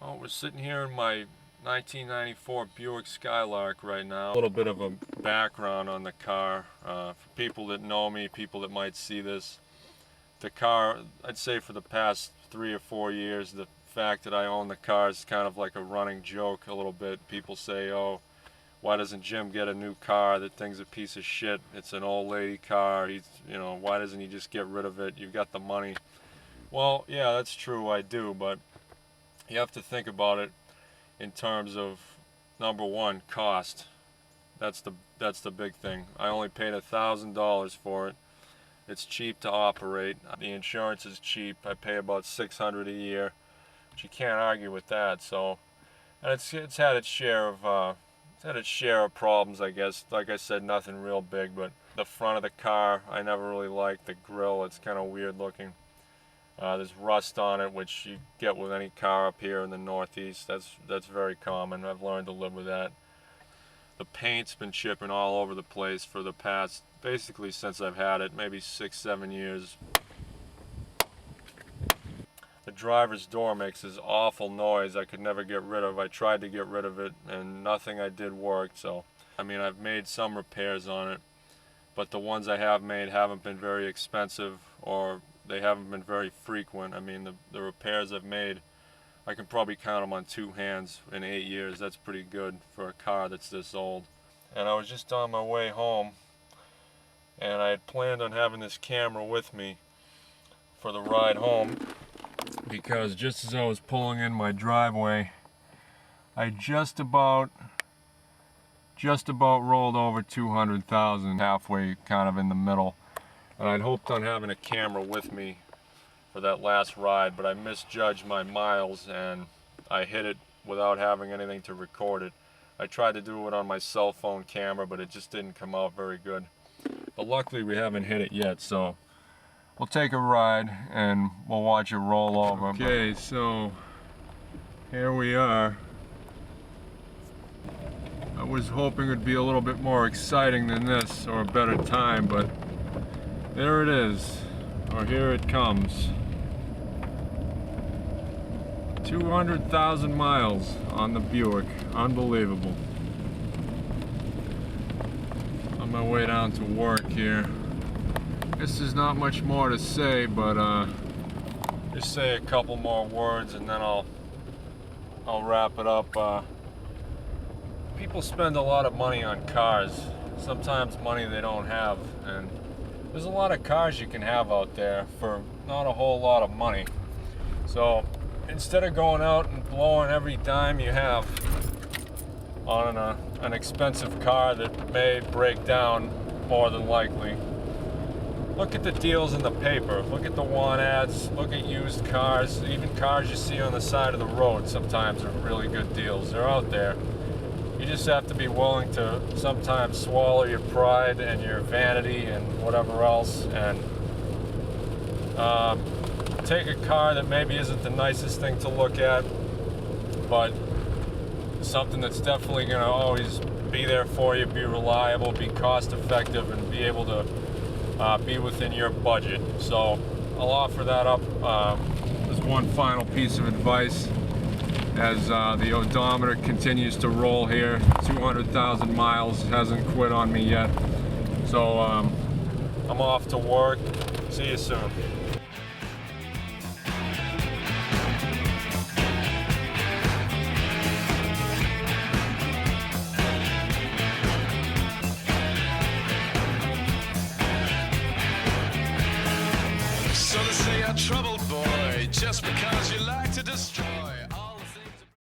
Well, we're sitting here in my 1994 Buick Skylark right now. A little bit of a background on the car. For people that know me, people that might see this. The car, I'd say for the past 3 or 4 years, the fact that I own the car is kind of like a running joke a little bit. People say, oh, why doesn't Jim get a new car? That thing's a piece of shit. It's an old lady car. Why doesn't he just get rid of it? You've got the money. Well, yeah, that's true, I do, but you have to think about it in terms of, number one, cost. That's the big thing. I only paid $1,000 for it. It's cheap to operate. The insurance is cheap. I pay about $600 a year, but you can't argue with that. So, and it's had its share of problems, I guess. Like I said, nothing real big, but the front of the car I never really liked. The grille, it's kind of weird looking. There's rust on it, which you get with any car up here in the Northeast. That's very common. I've learned to live with that. The paint's been chipping all over the place for the past, basically since I've had it, maybe 6-7 years. The driver's door makes this awful noise I could never get rid of. I tried to get rid of it and nothing I did worked. So, I mean, I've made some repairs on it, but the ones I have made haven't been very expensive, or they haven't been very frequent. I mean, the repairs I've made, I can probably count them on 2 hands in 8 years. That's pretty good for a car that's this old. And I was just on my way home, and I had planned on having this camera with me for the ride home, because just as I was pulling in my driveway, I just about rolled over 200,000, halfway kind of in the middle. And I'd hoped on having a camera with me for that last ride, but I misjudged my miles and I hit it without having anything to record it. I tried to do it on my cell phone camera, but it just didn't come out very good. But luckily we haven't hit it yet, so we'll take a ride and we'll watch it roll over. Okay, so here we are. I was hoping it'd be a little bit more exciting than this, or a better time, but there it is, or here it comes. 200,000 miles on the Buick. Unbelievable. On my way down to work here. Guess there's not much more to say, but just say a couple more words and then I'll wrap it up. People spend a lot of money on cars. Sometimes money they don't have, and there's a lot of cars you can have out there for not a whole lot of money. So instead of going out and blowing every dime you have on an expensive car that may break down more than likely, look at the deals in the paper. Look at the want ads. Look at used cars. Even cars you see on the side of the road sometimes are really good deals. They're out there. You just have to be willing to sometimes swallow your pride and your vanity and whatever else, and take a car that maybe isn't the nicest thing to look at, but something that's definitely going to always be there for you, be reliable, be cost effective, and be able to be within your budget. So I'll offer that up as one final piece of advice as the odometer continues to roll here. 200,000 miles, hasn't quit on me yet. So I'm off to work. See you soon. So they say a troubled boy, just because you like to destroy.